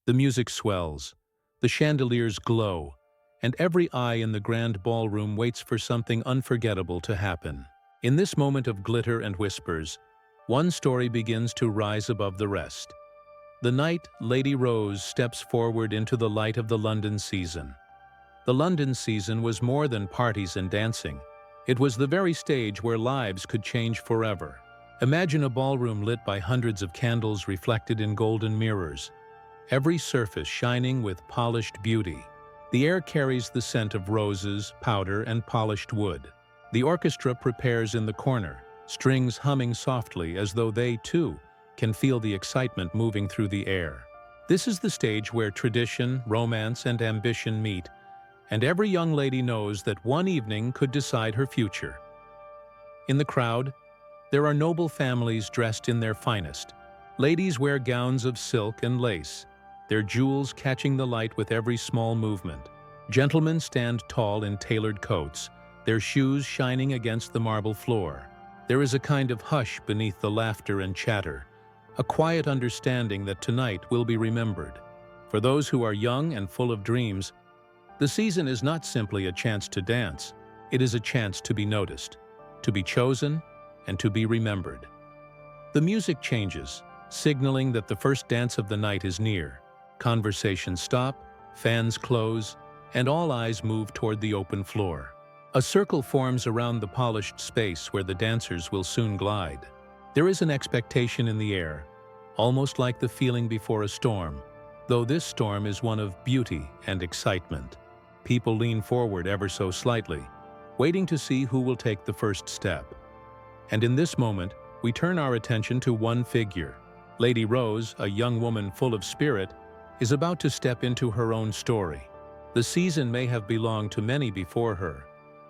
The music swells, the chandeliers glow, and every eye in the grand ballroom waits for something unforgettable to happen. In this moment of glitter and whispers, one story begins to rise above the rest. The night Lady Rose steps forward into the light of the London season. The London season was more than parties and dancing. It was the very stage where lives could change forever. Imagine a ballroom lit by hundreds of candles reflected in golden mirrors, every surface shining with polished beauty. The air carries the scent of roses, powder, and polished wood. The orchestra prepares in the corner, strings humming softly as though they, too, can feel the excitement moving through the air. This is the stage where tradition, romance, and ambition meet, and every young lady knows that one evening could decide her future. In the crowd, there are noble families dressed in their finest. Ladies wear gowns of silk and lace, their jewels catching the light with every small movement. Gentlemen stand tall in tailored coats, their shoes shining against the marble floor. There is a kind of hush beneath the laughter and chatter, a quiet understanding that tonight will be remembered. For those who are young and full of dreams, the season is not simply a chance to dance, it is a chance to be noticed, to be chosen, and to be remembered. The music changes, signaling that the first dance of the night is near. Conversations stop, fans close, and all eyes move toward the open floor. A circle forms around the polished space where the dancers will soon glide. There is an expectation in the air, almost like the feeling before a storm, though this storm is one of beauty and excitement. People lean forward ever so slightly, waiting to see who will take the first step. And in this moment, we turn our attention to one figure. Lady Rose, a young woman full of spirit, is about to step into her own story. The season may have belonged to many before her,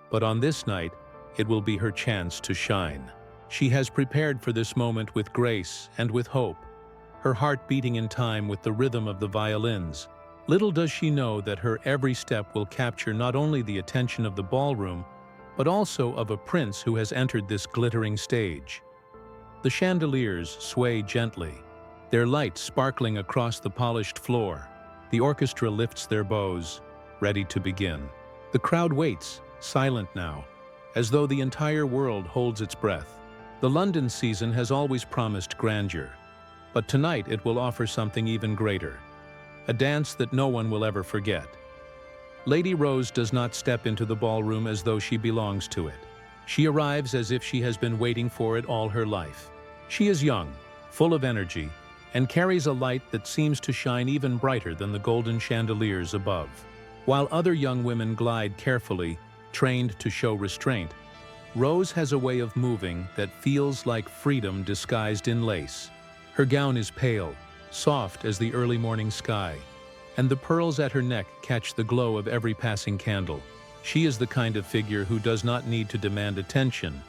but on this night, it will be her chance to shine. She has prepared for this moment with grace and with hope, her heart beating in time with the rhythm of the violins. Little does she know that her every step will capture not only the attention of the ballroom, but also of a prince who has entered this glittering stage. The chandeliers sway gently, their light sparkling across the polished floor. The orchestra lifts their bows, ready to begin. The crowd waits, silent now, as though the entire world holds its breath. The London season has always promised grandeur, but tonight it will offer something even greater, a dance that no one will ever forget. Lady Rose does not step into the ballroom as though she belongs to it. She arrives as if she has been waiting for it all her life. She is young, full of energy, and carries a light that seems to shine even brighter than the golden chandeliers above. While other young women glide carefully, trained to show restraint, Rose has a way of moving that feels like freedom disguised in lace. Her gown is pale, soft as the early morning sky, and the pearls at her neck catch the glow of every passing candle. She is the kind of figure who does not need to demand attention,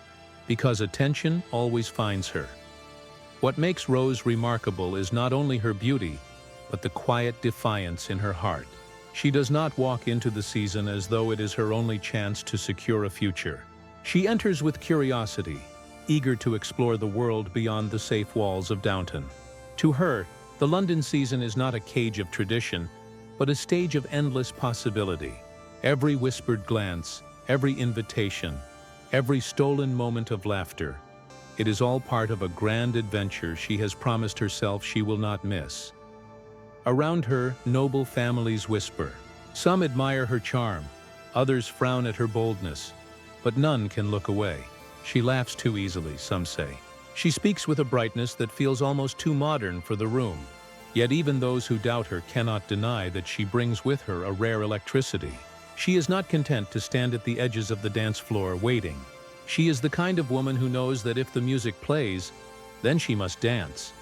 because attention always finds her. What makes Rose remarkable is not only her beauty, but the quiet defiance in her heart. She does not walk into the season as though it is her only chance to secure a future. She enters with curiosity, eager to explore the world beyond the safe walls of Downton. To her, the London season is not a cage of tradition, but a stage of endless possibility. Every whispered glance, every invitation, every stolen moment of laughter, it is all part of a grand adventure she has promised herself she will not miss. Around her, noble families whisper. Some admire her charm, others frown at her boldness, but none can look away. She laughs too easily, some say. She speaks with a brightness that feels almost too modern for the room. Yet even those who doubt her cannot deny that she brings with her a rare electricity. She is not content to stand at the edges of the dance floor waiting. She is the kind of woman who knows that if the music plays, then she must dance.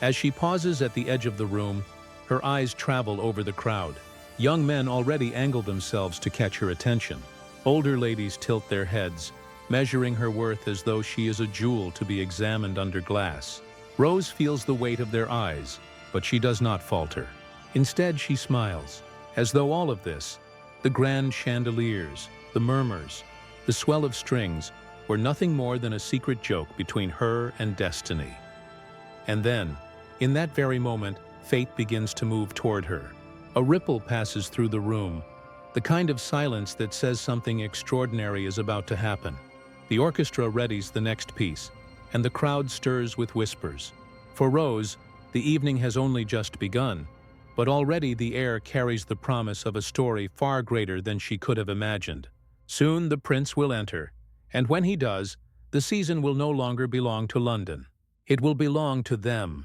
As she pauses at the edge of the room, her eyes travel over the crowd. Young men already angle themselves to catch her attention. Older ladies tilt their heads, measuring her worth as though she is a jewel to be examined under glass. Rose feels the weight of their eyes, but she does not falter. Instead, she smiles, as though all of this, the grand chandeliers, the murmurs, the swell of strings, were nothing more than a secret joke between her and destiny. And then, in that very moment, fate begins to move toward her. A ripple passes through the room, the kind of silence that says something extraordinary is about to happen. The orchestra readies the next piece, and the crowd stirs with whispers. For Rose, the evening has only just begun, but already the air carries the promise of a story far greater than she could have imagined. Soon the prince will enter, and when he does, the season will no longer belong to London. It will belong to them.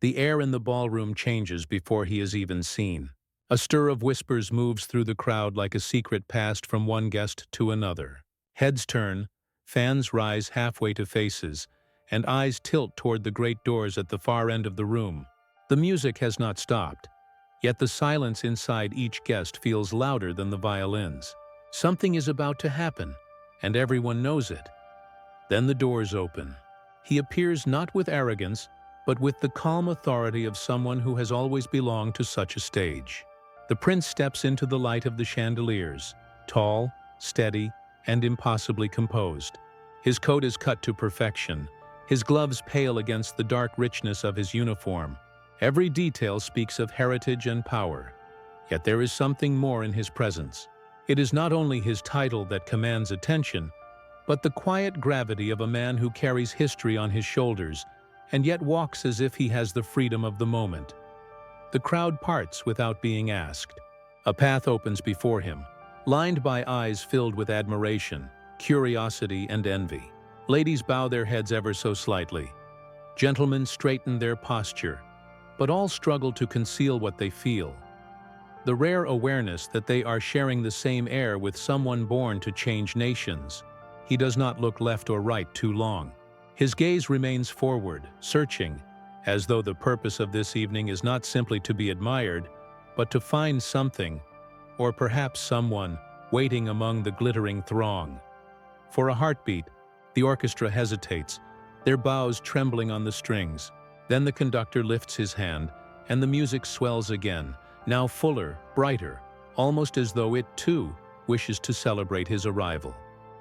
The air in the ballroom changes before he is even seen. A stir of whispers moves through the crowd like a secret passed from one guest to another. Heads turn, fans rise halfway to faces, and eyes tilt toward the great doors at the far end of the room. The music has not stopped, yet the silence inside each guest feels louder than the violins. Something is about to happen, and everyone knows it. Then the doors open. He appears not with arrogance, but with the calm authority of someone who has always belonged to such a stage. The prince steps into the light of the chandeliers, tall, steady, and impossibly composed. His coat is cut to perfection, his gloves pale against the dark richness of his uniform. Every detail speaks of heritage and power. Yet there is something more in his presence. It is not only his title that commands attention, but the quiet gravity of a man who carries history on his shoulders and yet walks as if he has the freedom of the moment. The crowd parts without being asked. A path opens before him, lined by eyes filled with admiration, curiosity, and envy. Ladies bow their heads ever so slightly. Gentlemen straighten their posture, but all struggle to conceal what they feel. The rare awareness that they are sharing the same air with someone born to change nations. He does not look left or right too long. His gaze remains forward, searching, as though the purpose of this evening is not simply to be admired, but to find something, or perhaps someone, waiting among the glittering throng. For a heartbeat, the orchestra hesitates, their bows trembling on the strings. Then the conductor lifts his hand, and the music swells again, now fuller, brighter, almost as though it, too, wishes to celebrate his arrival.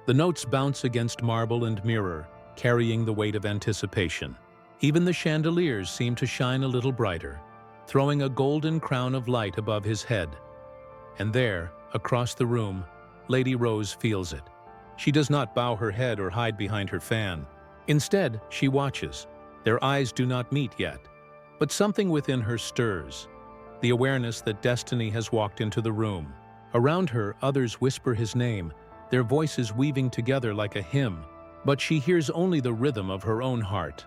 The notes bounce against marble and mirror, carrying the weight of anticipation. Even the chandeliers seem to shine a little brighter, throwing a golden crown of light above his head. And there, across the room, Lady Rose feels it. She does not bow her head or hide behind her fan. Instead, she watches. Their eyes do not meet yet, but something within her stirs, the awareness that destiny has walked into the room. Around her, others whisper his name, their voices weaving together like a hymn, but she hears only the rhythm of her own heart.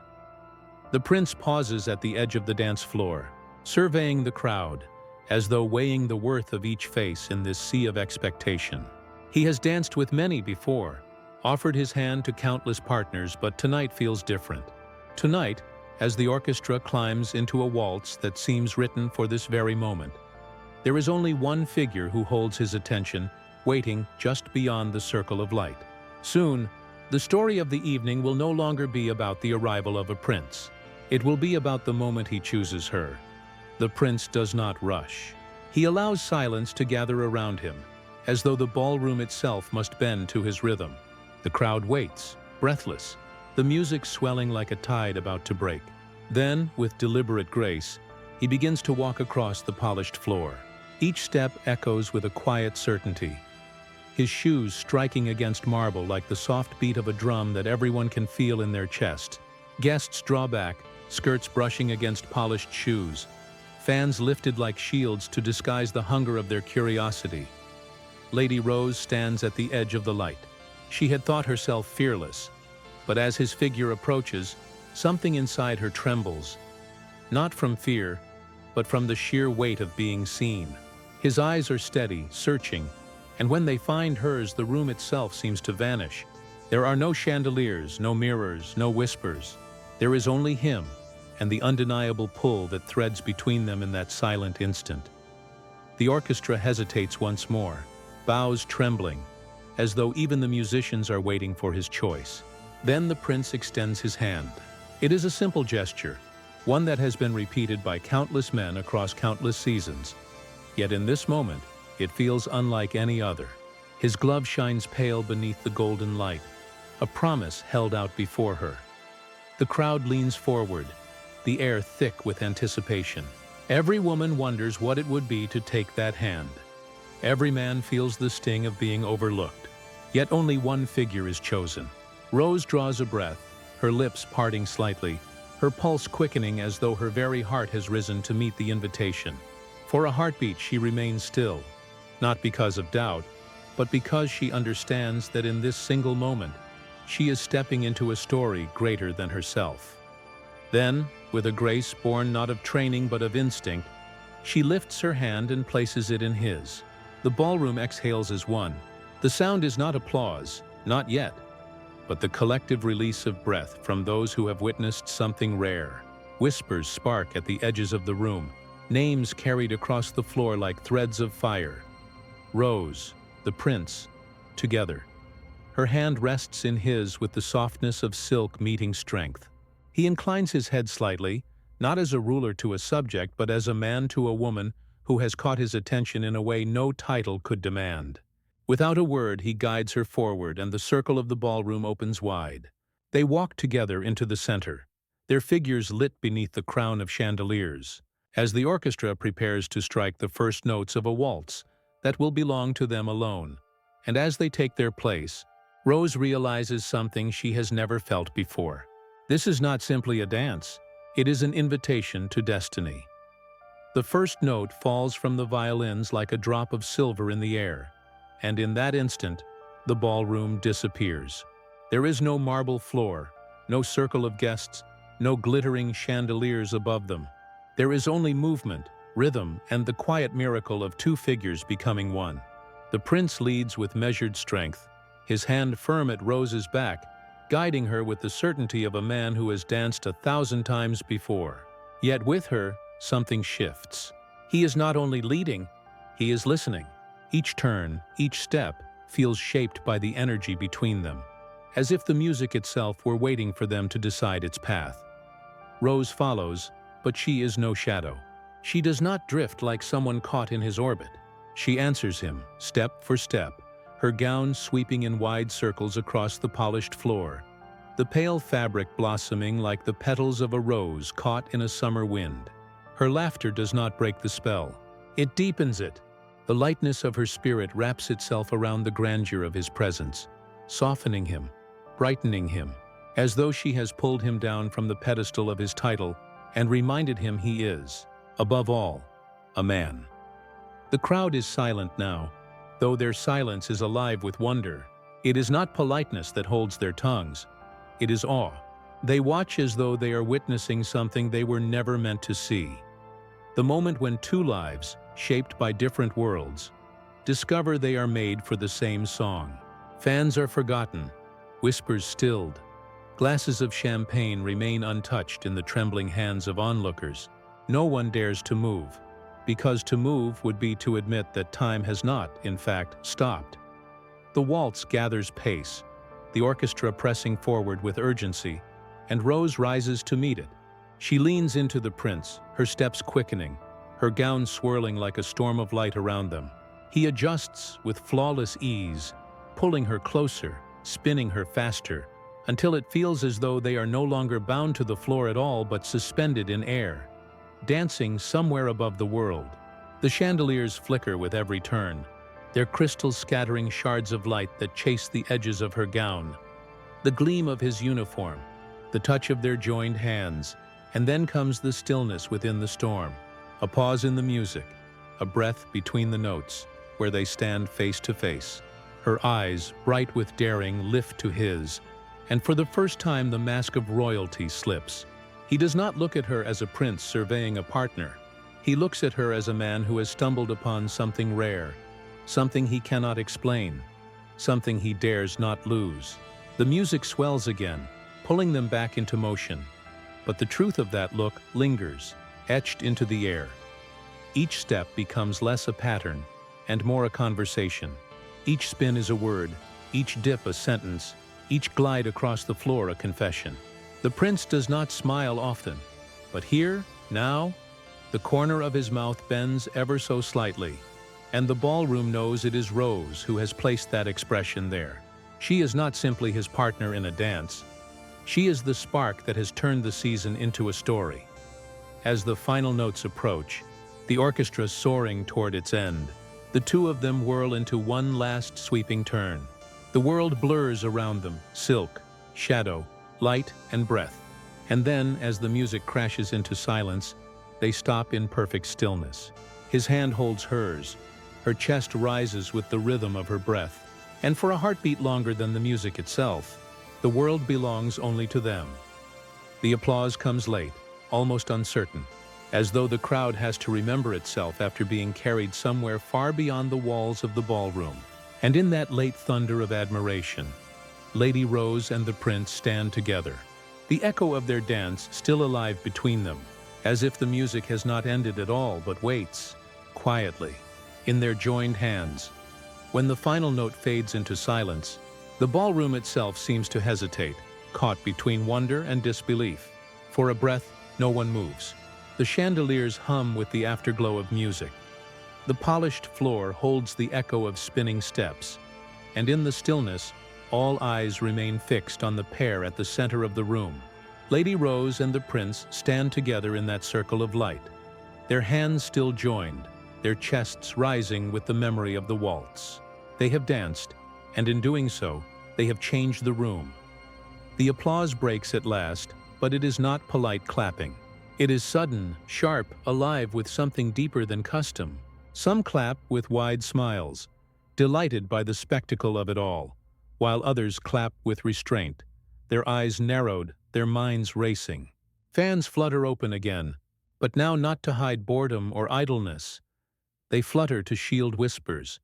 The prince pauses at the edge of the dance floor, surveying the crowd, as though weighing the worth of each face in this sea of expectation. He has danced with many before, offered his hand to countless partners, but tonight feels different. Tonight, as the orchestra climbs into a waltz that seems written for this very moment, there is only one figure who holds his attention, waiting just beyond the circle of light. Soon, the story of the evening will no longer be about the arrival of a prince. It will be about the moment he chooses her. The prince does not rush. He allows silence to gather around him, as though the ballroom itself must bend to his rhythm. The crowd waits, breathless, the music swelling like a tide about to break. Then, with deliberate grace, he begins to walk across the polished floor. Each step echoes with a quiet certainty, his shoes striking against marble like the soft beat of a drum that everyone can feel in their chest. Guests draw back, skirts brushing against polished shoes, fans lifted like shields to disguise the hunger of their curiosity. Lady Rose stands at the edge of the light. She had thought herself fearless, but as his figure approaches, something inside her trembles, not from fear, but from the sheer weight of being seen. His eyes are steady, searching, and when they find hers, the room itself seems to vanish. There are no chandeliers, no mirrors, no whispers. There is only him, and the undeniable pull that threads between them in that silent instant. The orchestra hesitates once more, bows trembling, as though even the musicians are waiting for his choice. Then the prince extends his hand. It is a simple gesture, one that has been repeated by countless men across countless seasons. Yet in this moment, it feels unlike any other. His glove shines pale beneath the golden light, a promise held out before her. The crowd leans forward, the air thick with anticipation. Every woman wonders what it would be to take that hand. Every man feels the sting of being overlooked. Yet only one figure is chosen. Rose draws a breath, her lips parting slightly, her pulse quickening as though her very heart has risen to meet the invitation. For a heartbeat, she remains still, not because of doubt, but because she understands that in this single moment, she is stepping into a story greater than herself. Then, with a grace born not of training but of instinct, she lifts her hand and places it in his. The ballroom exhales as one. The sound is not applause, not yet, but the collective release of breath from those who have witnessed something rare. Whispers spark at the edges of the room, names carried across the floor like threads of fire. Rose, the prince, together. Her hand rests in his with the softness of silk meeting strength. He inclines his head slightly, not as a ruler to a subject, but as a man to a woman who has caught his attention in a way no title could demand. Without a word, he guides her forward, and the circle of the ballroom opens wide. They walk together into the center, their figures lit beneath the crown of chandeliers, as the orchestra prepares to strike the first notes of a waltz that will belong to them alone. And as they take their place, Rose realizes something she has never felt before. This is not simply a dance, it is an invitation to destiny. The first note falls from the violins like a drop of silver in the air, and in that instant, the ballroom disappears. There is no marble floor, no circle of guests, no glittering chandeliers above them. There is only movement, rhythm, and the quiet miracle of two figures becoming one. The prince leads with measured strength, his hand firm at Rose's back, guiding her with the certainty of a man who has danced 1,000 times before. Yet with her, something shifts. He is not only leading, he is listening. Each turn, each step, feels shaped by the energy between them, as if the music itself were waiting for them to decide its path. Rose follows, but she is no shadow. She does not drift like someone caught in his orbit. She answers him, step for step, her gown sweeping in wide circles across the polished floor, the pale fabric blossoming like the petals of a rose caught in a summer wind. Her laughter does not break the spell. It deepens it. The lightness of her spirit wraps itself around the grandeur of his presence, softening him, brightening him, as though she has pulled him down from the pedestal of his title and reminded him he is, above all, a man. The crowd is silent now, though their silence is alive with wonder. It is not politeness that holds their tongues. It is awe. They watch as though they are witnessing something they were never meant to see. The moment when two lives, shaped by different worlds, discover they are made for the same song. Fans are forgotten, whispers stilled. Glasses of champagne remain untouched in the trembling hands of onlookers. No one dares to move, because to move would be to admit that time has not, in fact, stopped. The waltz gathers pace, the orchestra pressing forward with urgency, and Rose rises to meet it. She leans into the prince, her steps quickening, her gown swirling like a storm of light around them. He adjusts with flawless ease, pulling her closer, spinning her faster, until it feels as though they are no longer bound to the floor at all but suspended in air, dancing somewhere above the world. The chandeliers flicker with every turn, their crystals scattering shards of light that chase the edges of her gown. The gleam of his uniform, the touch of their joined hands, and then comes the stillness within the storm. A pause in the music, a breath between the notes, where they stand face to face. Her eyes, bright with daring, lift to his, and for the first time the mask of royalty slips. He does not look at her as a prince surveying a partner. He looks at her as a man who has stumbled upon something rare, something he cannot explain, something he dares not lose. The music swells again, pulling them back into motion. But the truth of that look lingers, etched into the air. Each step becomes less a pattern and more a conversation. Each spin is a word, each dip a sentence, each glide across the floor a confession. The prince does not smile often, but here, now, the corner of his mouth bends ever so slightly, and the ballroom knows it is Rose who has placed that expression there. She is not simply his partner in a dance. She is the spark that has turned the season into a story. As the final notes approach, the orchestra soaring toward its end, the two of them whirl into one last sweeping turn. The world blurs around them, silk, shadow, light, and breath. And then, as the music crashes into silence, they stop in perfect stillness. His hand holds hers. Her chest rises with the rhythm of her breath. And for a heartbeat longer than the music itself, the world belongs only to them. The applause comes late, almost uncertain, as though the crowd has to remember itself after being carried somewhere far beyond the walls of the ballroom. And in that late thunder of admiration, Lady Rose and the prince stand together, the echo of their dance still alive between them, as if the music has not ended at all but waits, quietly, in their joined hands. When the final note fades into silence, the ballroom itself seems to hesitate, caught between wonder and disbelief. For a breath, no one moves. The chandeliers hum with the afterglow of music. The polished floor holds the echo of spinning steps, and in the stillness, all eyes remain fixed on the pair at the center of the room. Lady Rose and the prince stand together in that circle of light, their hands still joined, their chests rising with the memory of the waltz. They have danced, and in doing so, they have changed the room. The applause breaks at last, but it is not polite clapping. It is sudden, sharp, alive with something deeper than custom. Some clap with wide smiles, delighted by the spectacle of it all, while others clap with restraint, their eyes narrowed, their minds racing. Fans flutter open again, but now not to hide boredom or idleness. They flutter to shield whispers,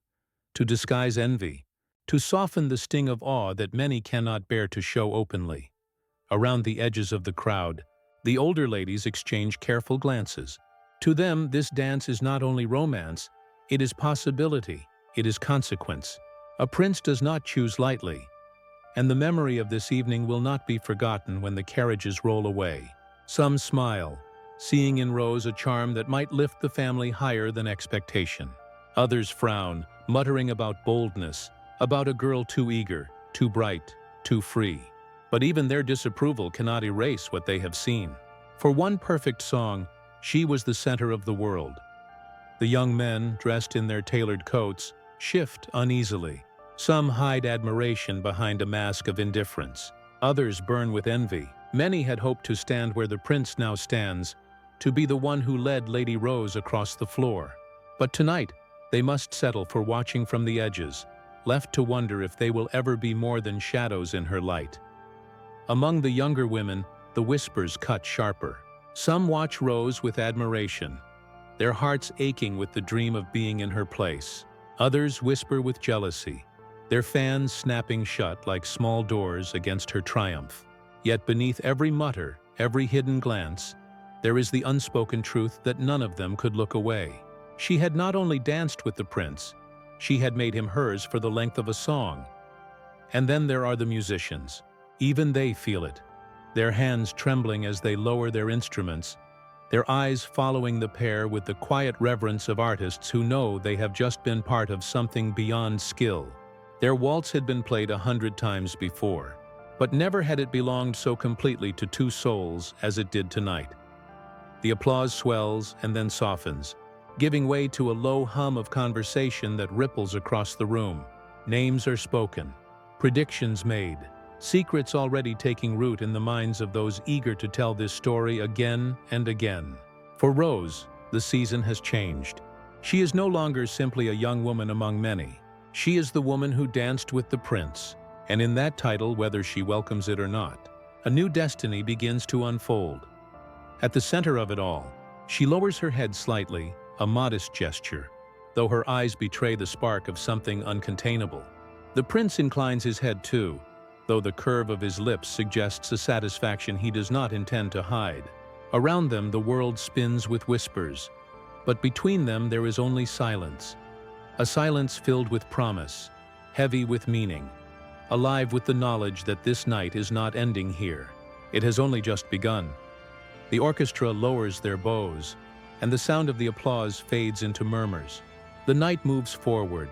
to disguise envy, to soften the sting of awe that many cannot bear to show openly. Around the edges of the crowd, the older ladies exchange careful glances. To them, this dance is not only romance, it is possibility, it is consequence. A prince does not choose lightly, and the memory of this evening will not be forgotten when the carriages roll away. Some smile, seeing in Rose a charm that might lift the family higher than expectation. Others frown, muttering about boldness, about a girl too eager, too bright, too free. But even their disapproval cannot erase what they have seen. For one perfect song, she was the center of the world. The young men, dressed in their tailored coats, shift uneasily. Some hide admiration behind a mask of indifference. Others burn with envy. Many had hoped to stand where the prince now stands, to be the one who led Lady Rose across the floor. But tonight, they must settle for watching from the edges, left to wonder if they will ever be more than shadows in her light. Among the younger women, the whispers cut sharper. Some watch Rose with admiration, their hearts aching with the dream of being in her place. Others whisper with jealousy, their fans snapping shut like small doors against her triumph. Yet beneath every mutter, every hidden glance, there is the unspoken truth that none of them could look away. She had not only danced with the prince, she had made him hers for the length of a song. And then there are the musicians. Even they feel it, their hands trembling as they lower their instruments, their eyes following the pair with the quiet reverence of artists who know they have just been part of something beyond skill. Their waltz had been played 100 times before, but never had it belonged so completely to two souls as it did tonight. The applause swells and then softens, giving way to a low hum of conversation that ripples across the room. Names are spoken, predictions made, secrets already taking root in the minds of those eager to tell this story again and again. For Rose, the season has changed. She is no longer simply a young woman among many. She is the woman who danced with the prince, and in that title, whether she welcomes it or not, a new destiny begins to unfold. At the center of it all, she lowers her head slightly, a modest gesture, though her eyes betray the spark of something uncontainable. The prince inclines his head too, though the curve of his lips suggests a satisfaction he does not intend to hide. Around them, the world spins with whispers, but between them there is only silence. A silence filled with promise, heavy with meaning, alive with the knowledge that this night is not ending here. It has only just begun. The orchestra lowers their bows, and the sound of the applause fades into murmurs. The night moves forward.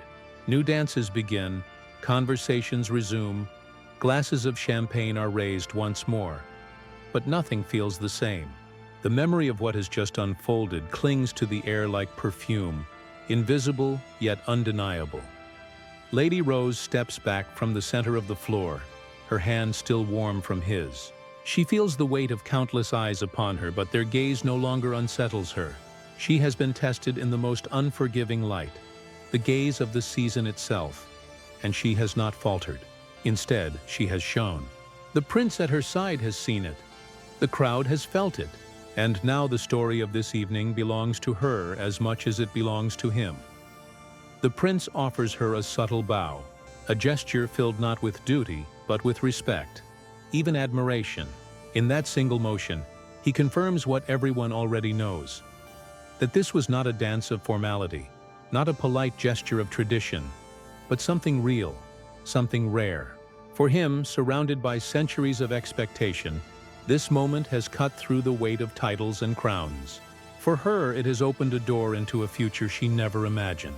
New dances begin, conversations resume, glasses of champagne are raised once more. But nothing feels the same. The memory of what has just unfolded clings to the air like perfume, invisible yet undeniable. Lady Rose steps back from the center of the floor, her hand still warm from his. She feels the weight of countless eyes upon her, but their gaze no longer unsettles her. She has been tested in the most unforgiving light, the gaze of the season itself, and she has not faltered. Instead, she has shone. The prince at her side has seen it. The crowd has felt it. And now the story of this evening belongs to her as much as it belongs to him. The prince offers her a subtle bow, a gesture filled not with duty, but with respect, even admiration. In that single motion, he confirms what everyone already knows, that this was not a dance of formality, not a polite gesture of tradition, but something real, something rare. For him, surrounded by centuries of expectation, this moment has cut through the weight of titles and crowns. For her, it has opened a door into a future she never imagined.